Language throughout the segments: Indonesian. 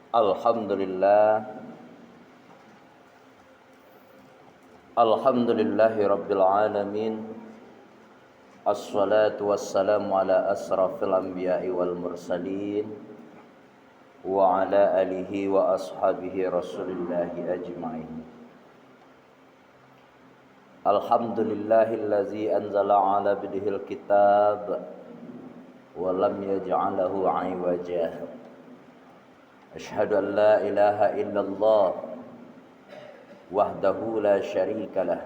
Alhamdulillah. Alhamdulillahi Rabbil Alamin. Assalatu wassalamu ala asrafil anbiya'i wal mursalin wa ala alihi wa ashabihi rasulillahi ajma'in. Alhamdulillahillazi anzala ala abdihil kitab wa lam yaj'alahu 'iwaja. Asyhadu an la ilaha illallah wahdahu la syarika lah.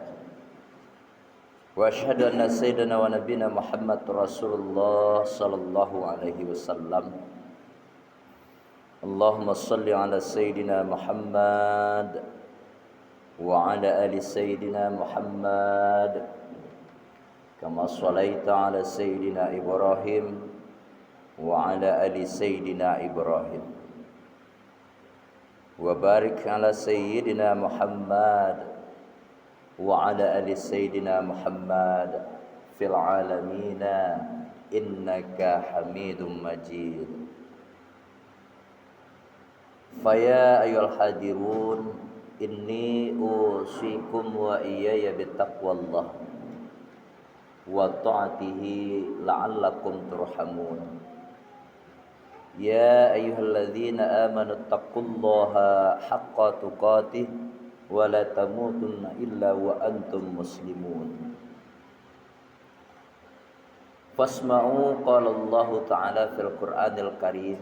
Wa asyhadu anna sayyidina wa nabiyana Muhammad Rasulullah sallallahu alaihi wasallam. Allahumma salli ala sayyidina Muhammad wa ala ali sayyidina Muhammad kama shallaita ala sayyidina Ibrahim wa ala ali sayyidina Ibrahim. Wa barik ala sayyidina Muhammad wa ala ali sayyidina Muhammad fil alamina innaka Hamidum Majid. Faya ayyuhal hadirun inni usikum wa iyaya bittaqwallah wa ta'atihi la'allakum turhamun. Ya ayyuhalladzina amanu taqullaha haqqa tuqatih wa la tamutunna illa wa antum muslimun. Fasma'u qala Allah ta'ala fil Qur'anil Karim.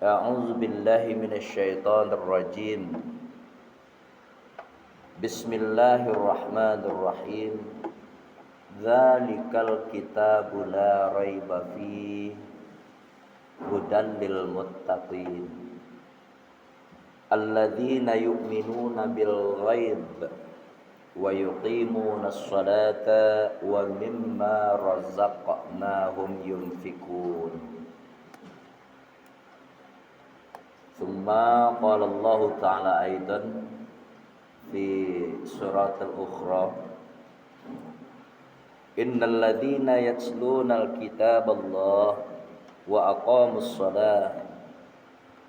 A'udzu billahi minasy syaithanir rajim. Bismillahirrahmanirrahim. Dzalikal kitabu la raiba fihi hudan lil muttaqin alladzina yu'minuna bil ghaib wa yuqimuna as-salata wa mimma razaqnahum yunfikun. Tsumma qala Allah ta'ala aidan fi surat al-ukhra. Innal ladzina yatluna al-kitaballah wa aqamus shalah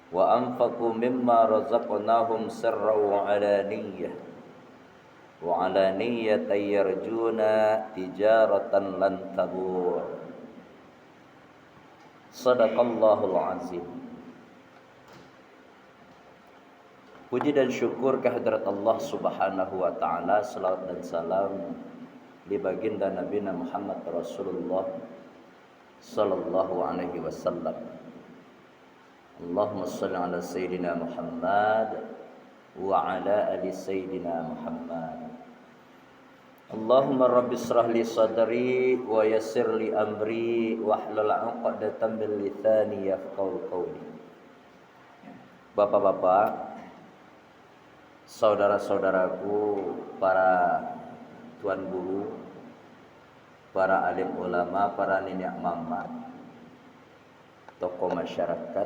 wa anfaqu mimma razaqnahum sirran wa alaniyah wa alaniyatan yarjuna tijaratan lan tabur. Shadaqallahul azim. Puji dan syukur kehadirat Allah Subhanahu wa taala, salawat dan salam di baginda Nabi Muhammad Rasulullah sallallahu alaihi wasallam. Allahumma shalli ala sayyidina Muhammad wa ala ali sayyidina Muhammad. Allahumma rabbi shrah li sadri wa yassir li amri wa hlul 'uqdatam min lisani yafqahu qawli. Bapak-bapak, saudara-saudaraku, para tuan guru, para alim ulama, para nenek mama, tokoh masyarakat,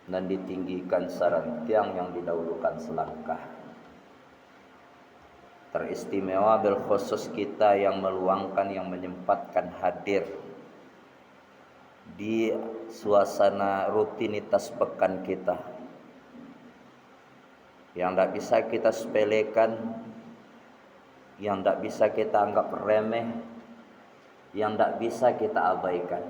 dan ditinggikan sarantiang yang didahulukan selangkah. Teristimewa bil khusus kita yang meluangkan, yang menyempatkan hadir di suasana rutinitas pekan kita yang tidak bisa kita sepelekan, yang tidak bisa kita anggap remeh, yang tidak bisa kita abaikan.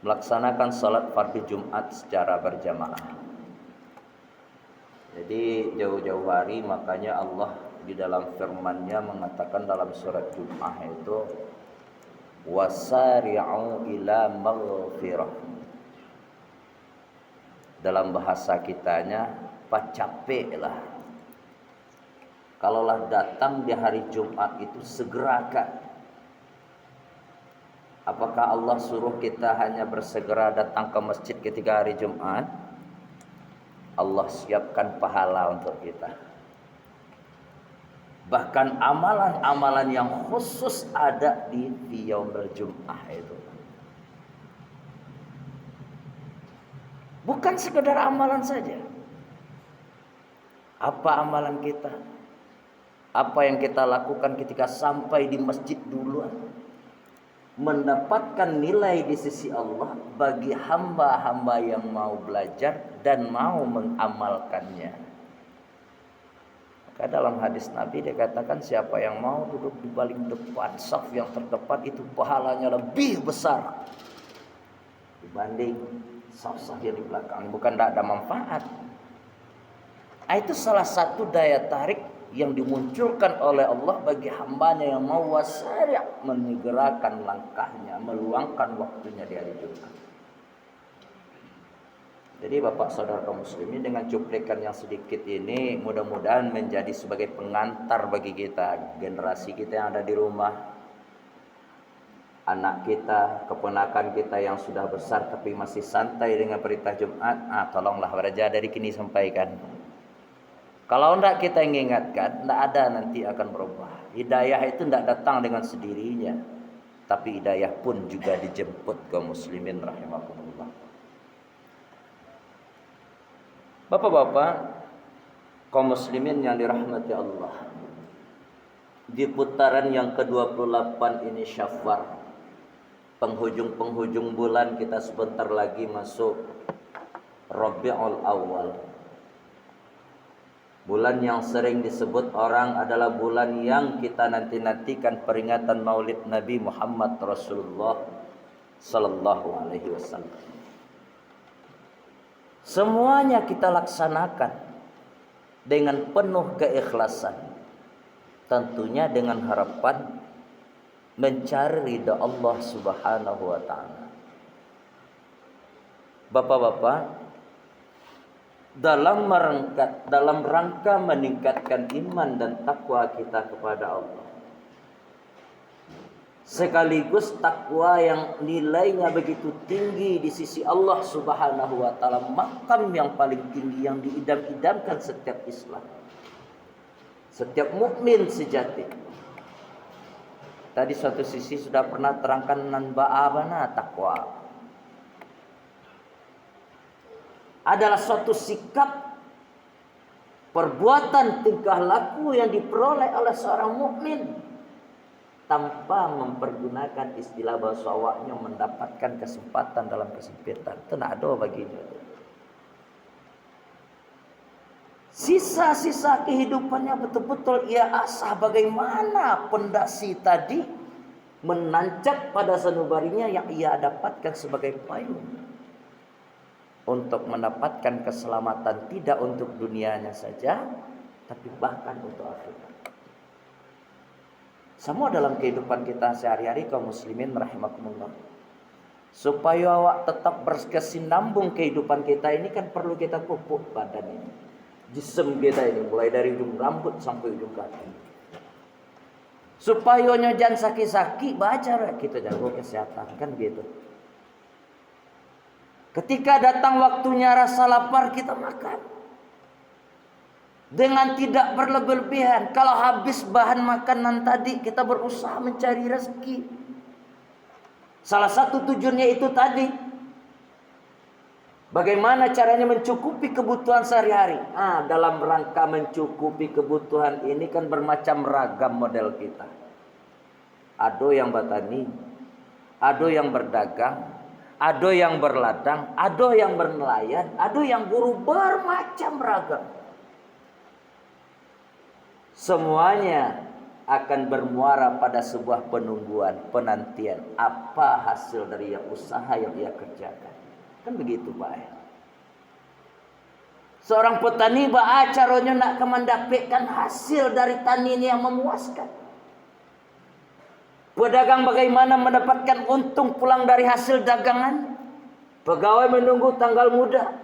Melaksanakan salat fardu Jumat secara berjamaah. Jadi jauh-jauh hari, makanya Allah di dalam firman-Nya mengatakan dalam surat Jumat itu wasari'u ila maghfirah. Dalam bahasa kitanya pacapeklah. Kalaulah datang di hari Jumat itu segerakan. Apakah Allah suruh kita hanya bersegera datang ke masjid ketika hari Jumat? Allah siapkan pahala untuk kita. Bahkan amalan-amalan yang khusus ada di yaumul Jum'ah itu. Bukan sekedar amalan saja. Apa amalan kita? Apa yang kita lakukan ketika sampai di masjid duluan? mendapatkan nilai di sisi Allah bagi hamba-hamba yang mau belajar dan mau mengamalkannya. Maka dalam hadis Nabi dikatakan siapa yang mau duduk di paling depan, saf yang terdepan itu pahalanya lebih besar dibanding saf-saf yang di belakang. Bukan tidak ada manfaat. Itu salah satu daya tarik yang dimunculkan oleh Allah bagi hambanya yang mau wasari' menyegerakan langkahnya, meluangkan waktunya di hari Jumat. Jadi Bapak Saudara kaum muslimin, dengan cuplikan yang sedikit ini mudah-mudahan menjadi sebagai pengantar bagi kita, generasi kita yang ada di rumah, anak kita, keponakan kita yang sudah besar tapi masih santai dengan perintah Jumat. Tolonglah belajar dari kini sampaikan. Kalau tidak kita mengingatkan, tidak ada nanti akan berubah. Hidayah itu tidak datang dengan sendirinya, tapi hidayah pun juga dijemput kaum muslimin rahimakumullah. Bapak-bapak, kaum muslimin yang dirahmati Allah, di putaran yang ke-28 ini Syafar, penghujung-penghujung bulan, kita sebentar lagi masuk Rabiul Awal. Bulan yang sering disebut orang adalah bulan yang kita nanti-nantikan peringatan Maulid Nabi Muhammad Rasulullah sallallahu alaihi wasallam. Semuanya kita laksanakan dengan penuh keikhlasan. Tentunya dengan harapan mencari ridha Allah Subhanahu wa taala. Bapak-bapak, dalam rangka meningkatkan iman dan takwa kita kepada Allah, sekaligus takwa yang nilainya begitu tinggi di sisi Allah Subhanahu wa taala, makam yang paling tinggi yang diidam-idamkan setiap Islam, setiap mukmin sejati. Tadi suatu sisi sudah pernah terangkan nan ba'abana takwa adalah suatu sikap, perbuatan, tingkah laku yang diperoleh oleh seorang mukmin tanpa mempergunakan istilah bahasa awaknya mendapatkan kesempatan dalam kesempitan. Itu tidak ada baginya. Sisa-sisa kehidupannya betul-betul ia asah bagaimana pondasi tadi menancap pada sanubarinya yang ia dapatkan sebagai payung untuk mendapatkan keselamatan, tidak untuk dunianya saja, tapi bahkan untuk akhirat. Semua dalam kehidupan kita sehari-hari kaum muslimin rahimakumullah. Supaya awak tetap berkesinambung kehidupan kita ini kan perlu kita pupuk badan ini, jism kita ini, mulai dari ujung rambut sampai ujung kaki. Supaya jangan sakit-sakit, baca kita jago kesehatan kan gitu. Ketika datang waktunya rasa lapar, kita makan dengan tidak berlebih-lebihan. Kalau habis bahan makanan tadi, kita berusaha mencari rezeki. Salah satu tujuannya itu tadi, bagaimana caranya mencukupi kebutuhan sehari-hari. Dalam rangka mencukupi kebutuhan ini kan bermacam ragam model kita. Ada yang bertani, ada yang berdagang, ada yang berladang, ada yang bernelayan, ada yang buruh, bermacam ragam. Semuanya akan bermuara pada sebuah penungguan, penantian. Apa hasil dari yang usaha yang ia kerjakan? Kan begitu Pak. Seorang petani caranya nak mendapatkan hasil dari taninya yang memuaskan. Pedagang bagaimana mendapatkan untung pulang dari hasil dagangan. Pegawai menunggu tanggal muda.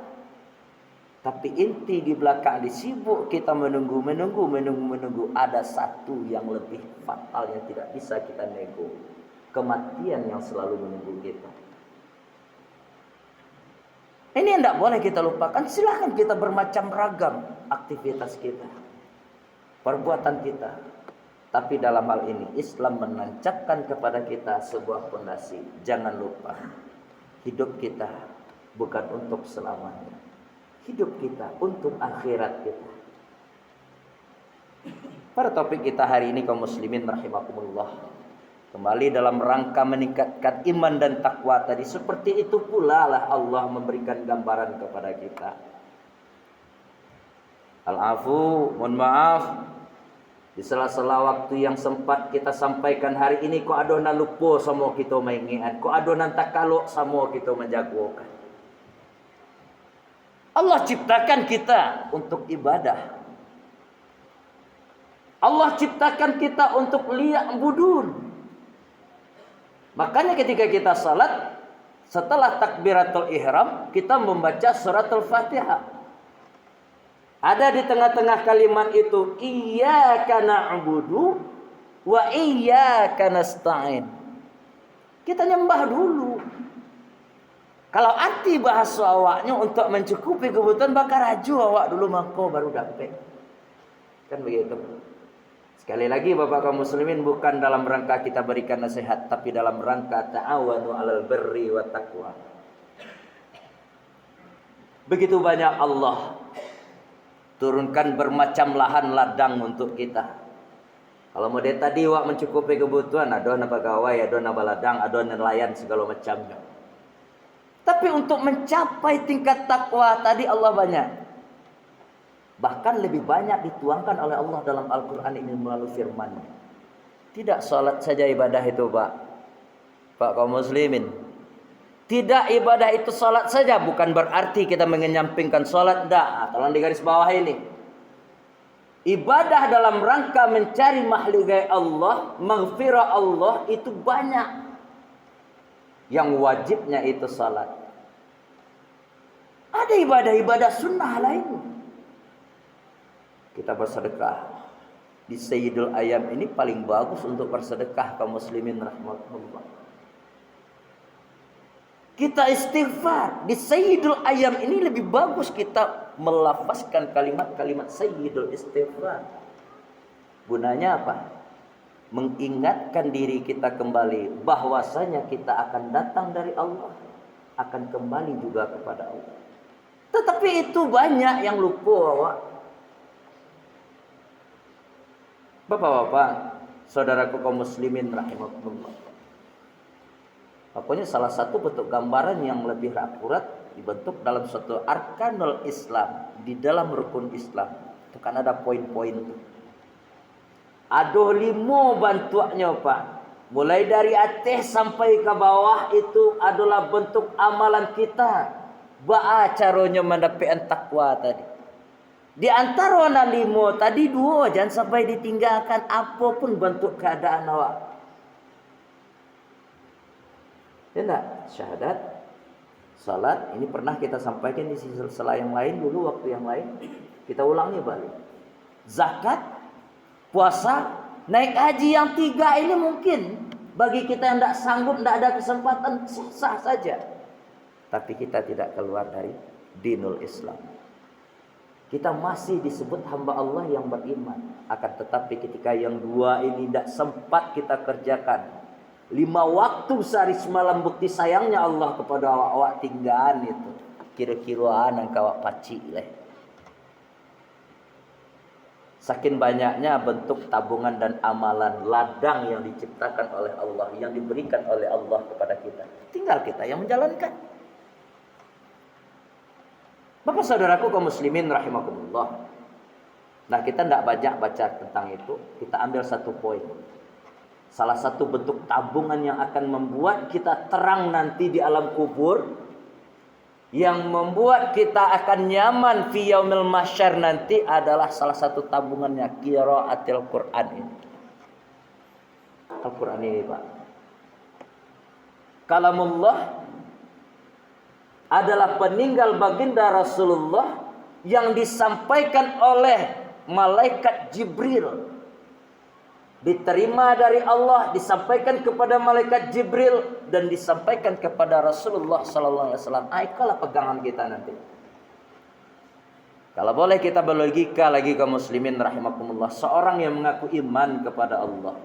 Tapi inti di belakang disibuk kita menunggu. Ada satu yang lebih fatal yang tidak bisa kita nego. Kematian yang selalu menunggu kita. Ini yang tidak boleh kita lupakan. Silahkan kita bermacam ragam aktivitas kita, perbuatan kita. Tapi dalam hal ini Islam menancapkan kepada kita sebuah fondasi. Jangan lupa, hidup kita bukan untuk selamanya. Hidup kita untuk akhirat kita. Pada topik kita hari ini kaum muslimin rahimakumullah, Kembali dalam rangka meningkatkan iman dan takwa tadi. Seperti itu pula lah Allah memberikan gambaran kepada kita. Al-afu, mohon maaf. Di sela-sela waktu yang sempat kita sampaikan hari ini, ko adonan lupa sama kita maingian, ko adonan takaluk sama kita menjagokan. Allah ciptakan kita untuk ibadah. Allah ciptakan kita untuk liyak budun. Makanya ketika kita salat, setelah takbiratul ihram, kita membaca suratul Fatihah. Ada di tengah-tengah kalimat itu, iyyaka na'budu wa iyyaka nasta'in. Kita nyembah dulu. Kalau arti bahasa awaknya untuk mencukupi kebutuhan, bakal raju awak dulu mangko baru dapat. Kan begitu. Sekali lagi Bapak kaum muslimin, bukan dalam rangka kita berikan nasihat, tapi dalam rangka ta'awanu 'alal birri wat taqwa. Begitu banyak Allah turunkan bermacam lahan ladang untuk kita. Kalau model tadi wak mencukupi kebutuhan, ada pegawai, ada ladang, ada nelayan segala macamnya. Tapi untuk mencapai tingkat takwa tadi Allah banyak. Bahkan lebih banyak dituangkan oleh Allah dalam Al-Quran ini melalui firman-Nya. Tidak salat saja ibadah itu, Pak kaum muslimin. Tidak ibadah itu salat saja, bukan berarti kita mengenyampingkan salat. Tidak, tolong di garis bawah ini. Ibadah dalam rangka mencari mahligai Allah, maghfirah Allah itu banyak. Yang wajibnya itu salat. Ada ibadah-ibadah sunnah lain. Kita bersedekah. Di Sayyidul Ayam ini paling bagus untuk bersedekah kaum muslimin rahmatullah. Kita istighfar. Di Sayyidul Ayam ini lebih bagus kita melafazkan kalimat-kalimat Sayyidul Istighfar. Gunanya apa? Mengingatkan diri kita kembali bahwasanya kita akan datang dari Allah, akan kembali juga kepada Allah. Tetapi itu banyak yang lupa, awak. Bapak-bapak, saudaraku kaum muslimin rahimahullah. Pokoknya salah satu bentuk gambaran yang lebih akurat dibentuk dalam suatu arkanul Islam, di dalam rukun Islam. Itu kan ada poin-poin itu. Aduh 5 bantuannya, Pak. Mulai dari atas sampai ke bawah itu adalah bentuk amalan kita. Ba'a caranya mendapatkan takwa tadi. Di antara warna 5 tadi 2 jangan sampai ditinggalkan apapun bentuk keadaan awak. Ya enggak? Syahadat, salat, ini pernah kita sampaikan di sela yang lain dulu, waktu yang lain. Kita ulangi balik. Zakat, puasa, naik haji yang 3 ini mungkin bagi kita yang tidak sanggup, tidak ada kesempatan, sah saja. Tapi kita tidak keluar dari dinul Islam. Kita masih disebut hamba Allah yang beriman. Akan tetapi ketika yang 2 ini tidak sempat kita kerjakan, 5 waktu sehari semalam, bukti sayangnya Allah kepada awak tinggalan itu. Kira-kira anak awak pacik lah. Saking banyaknya bentuk tabungan dan amalan ladang yang diciptakan oleh Allah, yang diberikan oleh Allah kepada kita. Tinggal kita yang menjalankan. Bapak saudaraku kaum muslimin rahimakumullah. Nah, kita tidak banyak baca tentang itu. Kita ambil satu poin. Salah satu bentuk tabungan yang akan membuat kita terang nanti di alam kubur, yang membuat kita akan nyaman fi yaumil mahsyar nanti, adalah salah satu tabungannya qiraatil Quran ini. Al-Quran ini, Pak. Kalamullah adalah peninggal baginda Rasulullah yang disampaikan oleh malaikat Jibril. Diterima dari Allah, disampaikan kepada malaikat Jibril, dan disampaikan kepada Rasulullah sallallahu alaihi wasallam. Ikalah pegangan kita nanti. Kalau boleh kita berlogika lagi kaum muslimin rahimakumullah, seorang yang mengaku iman kepada Allah,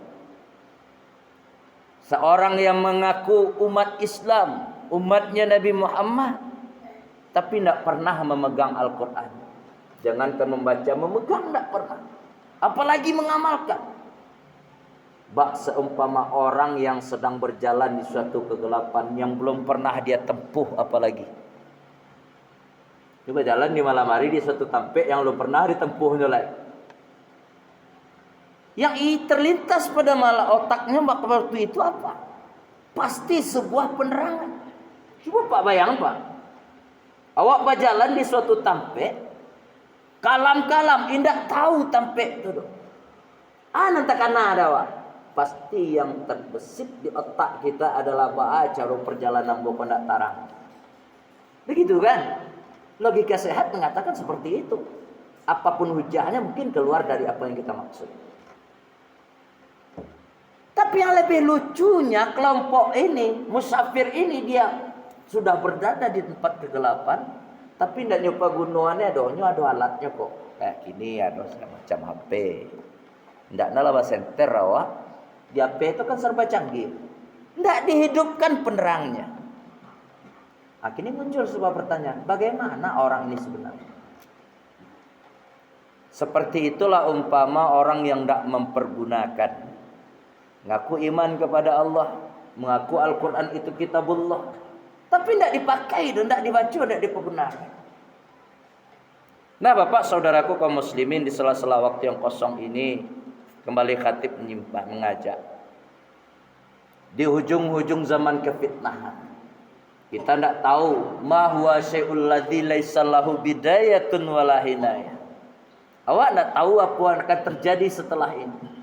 seorang yang mengaku umat Islam, umatnya Nabi Muhammad, tapi tidak pernah memegang Al-Quran. Jangankan membaca, memegang tidak pernah. Apalagi mengamalkan. Bak seumpama orang yang sedang berjalan di suatu kegelapan yang belum pernah dia tempuh apalagi. Coba jalan di malam hari di suatu tempat yang belum pernah ditempuhnya lagi. Yang terlintas pada otaknya waktu itu apa? Pasti sebuah penerangan. Coba Pak bayang Pak. Awak berjalan di suatu tempat, kalam-kalam indah tahu tempat itu. Nanti karena ada Pak. Pasti yang terbesit di otak kita adalah cara perjalanan bawa pendak tarang. Begitu kan? Logika sehat mengatakan seperti itu. Apapun hujahnya mungkin keluar dari apa yang kita maksud. Tapi yang lebih lucunya kelompok ini, musafir ini dia sudah berada di tempat kegelapan, tapi tidak nyoba gunungannya ada alatnya kok. Kayak gini ada macam HP. Tidak nala senter awak. Di HP itu kan serba canggih. Tidak dihidupkan penerangnya. Akhirnya muncul sebuah pertanyaan, bagaimana orang ini sebenarnya? Seperti itulah umpama orang yang tidak mempergunakan. Mengaku iman kepada Allah, mengaku Al-Quran itu kitabullah, tapi tidak dipakai dan tidak dibaca, tidak dipergunakan. Nah Bapak saudaraku kaum muslimin, di sela-sela waktu yang kosong ini kembali khatib mengajak. Di hujung-hujung zaman kefitnahan, kita tidak tahu ma huwa syai'ul ladzi laisa lahu bidayatun wala hinayah. Awak tidak tahu apa yang akan terjadi setelah ini.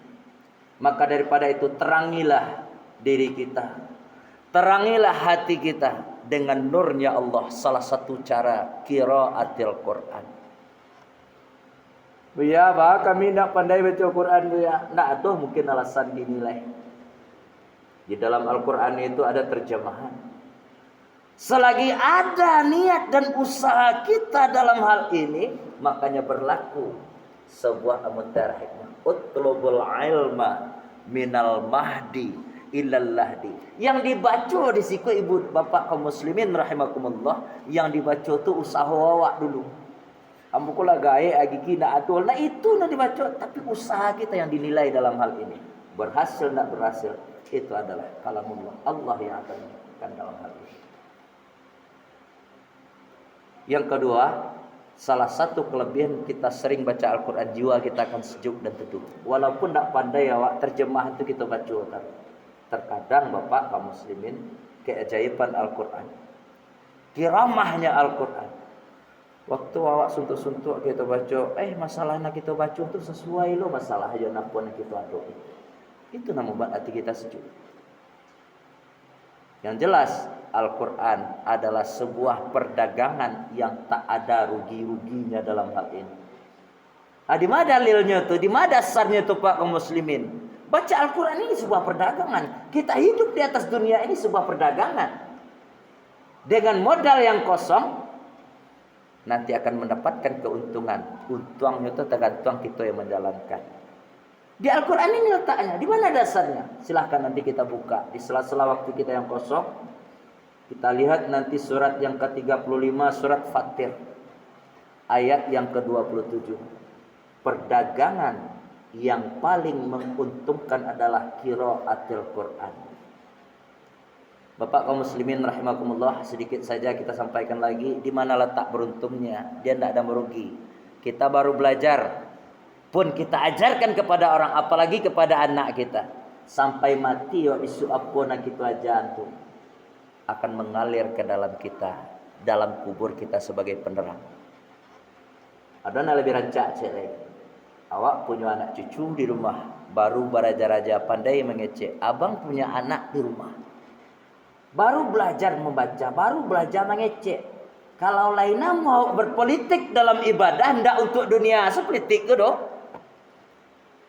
Maka daripada itu terangilah diri kita, terangilah hati kita dengan nurnya Allah. Salah satu cara qiraatil Quran. Ya Pak, kami tidak pandai baca Quran ya. Tidak ada mungkin alasan dinilai. Di dalam Al-Quran itu ada terjemahan. Selagi ada niat dan usaha kita dalam hal ini, makanya berlaku sebuah amudarah hikmah. Utlubul ilma minal mahdi ilal lahdi. Yang dibaca di siku ibu bapak kaum muslimin rahimakumullah, yang dibaca itu usaha awak dulu. Ambu kula gae agi kina atul. Nah itu nak dibaca, tapi usaha kita yang dinilai dalam hal ini. Berhasil tidak berhasil, itu adalah kalamullah. Allah yang akan menentukan dalam hal ini. Yang kedua, salah satu kelebihan kita sering baca Al-Quran, jiwa kita akan sejuk dan teduh. Walaupun tidak pandai awak terjemahan itu kita baca. Terkadang bapak kaum muslimin, keajaiban Al-Quran, kiramahnya Al-Quran. Waktu awak suntuk-suntuk kita baca, masalahnya kita baca itu sesuai lo masalah aja nampun kita ada. Itu nama buat hati kita sejuk. Yang jelas Al-Quran adalah sebuah perdagangan yang tak ada rugi-ruginya dalam hal ini. Di mana dalilnya tuh? Di mana dasarnya tuh Pak kaum muslimin? Baca Al-Quran ini sebuah perdagangan. Kita hidup di atas dunia ini sebuah perdagangan. Dengan modal yang kosong, nanti akan mendapatkan keuntungan. Untungnya itu tergantung kita yang menjalankan. Di Al-Quran ini letaknya. Di mana dasarnya? Silahkan nanti kita buka. Di sela-sela waktu kita yang kosong, kita lihat nanti surat yang ke-35, surat Fatir. Ayat yang ke-27. Perdagangan yang paling menguntungkan adalah qiraatil Quran. Bapak kaum muslimin rahimakumullah, sedikit saja kita sampaikan lagi di mana letak beruntungnya. Dia tidak ada merugi. Kita baru belajar pun kita ajarkan kepada orang, apalagi kepada anak kita. Sampai mati wa isu apona kita aja tuh akan mengalir ke dalam kita, dalam kubur kita sebagai penerang. Ada yang lebih rancak cek. Awak punya anak cucu di rumah, baru beraja-raja pandai mengecek. Abang punya anak di rumah, baru belajar membaca, baru belajar mengecek. Kalau lainnya mau berpolitik dalam ibadah, ndak untuk dunia sepolitik itu doh.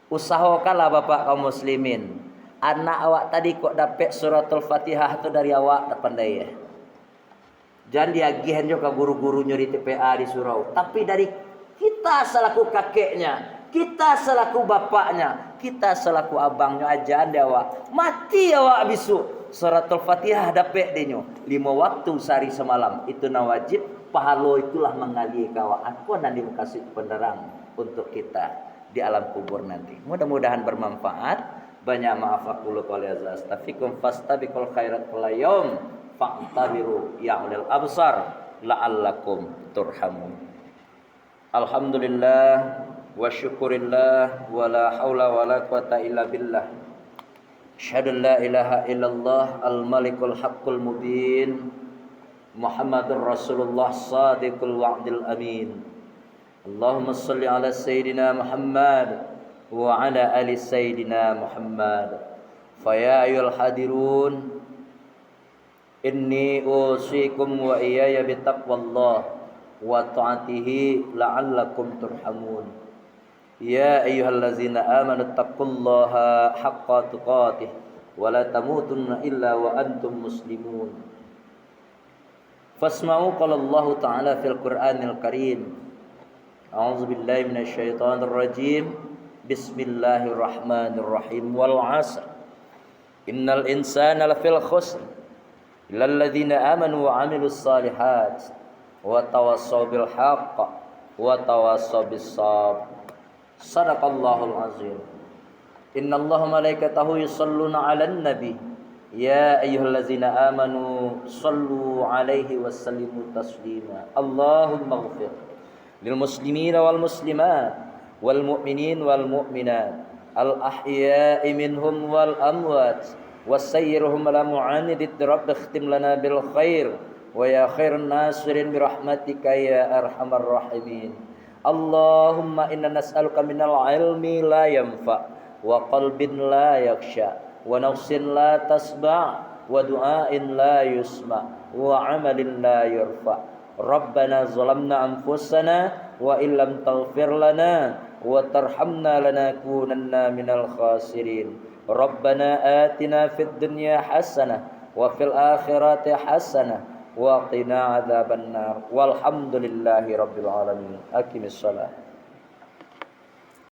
Usahakanlah bapak kaum muslimin, anak awak tadi kok dapat suratul Fatihah itu dari awak tak pandai ya. Jangan diagihan juga guru-guru nyuri TPA di surau, tapi dari kita selaku kakeknya, kita selaku bapaknya, kita selaku abangnya aja anda awak. Mati awak bisu suratul Fatihah dapat denyo 5 waktu sehari semalam, itu nawajib. Pahala itulah mengalir kawan. Aku nanti kasih penerang untuk kita di alam kubur nanti. Mudah-mudahan bermanfaat. Banyak maaf aku lupa lihat astafikum fastabiqul khairat kula yaum fa'tabiru ya ulil absar la'allakum turhamun. Alhamdulillah wa syukurillah wa la haula wa la quwata illa billah. Asyhadu an la ilaha illallah al-malikul haqqul mubin. Muhammadur Rasulullah sadiqul wa'dil amin. Allahumma salli ala sayyidina Muhammad wa ala ali sayyidina Muhammad. Fa ya ayyuhal hadirun inni usikum wa iyaya bitaqwallah wa ta'atihi la'allakum turhamun. Ya ayyuhallazina amanu taqullaha haqqa tuqatih wa la tamutunna illa wa antum muslimun. Fasma'u qala Allah ta'ala fil Qur'anil Karim. A'udzu billahi minasyaitonir rajim. Bismillahirrahmanirrahim. Wal 'asr. Innal insana lafil khusr. Illal ladzina amanu wa 'amilus shalihat wa tawassaw bil haqq wa tawassaw bis sabr. Shadaqallahul azim. Innallaha malaikatahu yusholluna 'alan nabi. Ya ayyuhallazina amanu shallu 'alaihi wa sallimu taslima. Allahumma ighfir lil muslimina wal muslimat wal mu'minin wal mu'minat al ahya'i minhum wal amwat wasayyirhum ala mu'anidid rabb ikhtim lana bil khair wa ya khairan nasirin bi rahmatika ya arhamar rahimin. Allahumma inna nas'aluka minal ilmi la yanfa wa qalbin la yakhsha wa nafsin la tasba' wa du'ain la yusma wa amalin la yurfa. Rabbana zalamna anfusana wa illam taghfir lana wa tarhamna lanakunanna minal khasirin. Rabbana atina fid dunya hasanah wa fil akhirati hasanah wa qina adzabannar. Walhamdulillahi rabbil alamin. Aqimis shalah.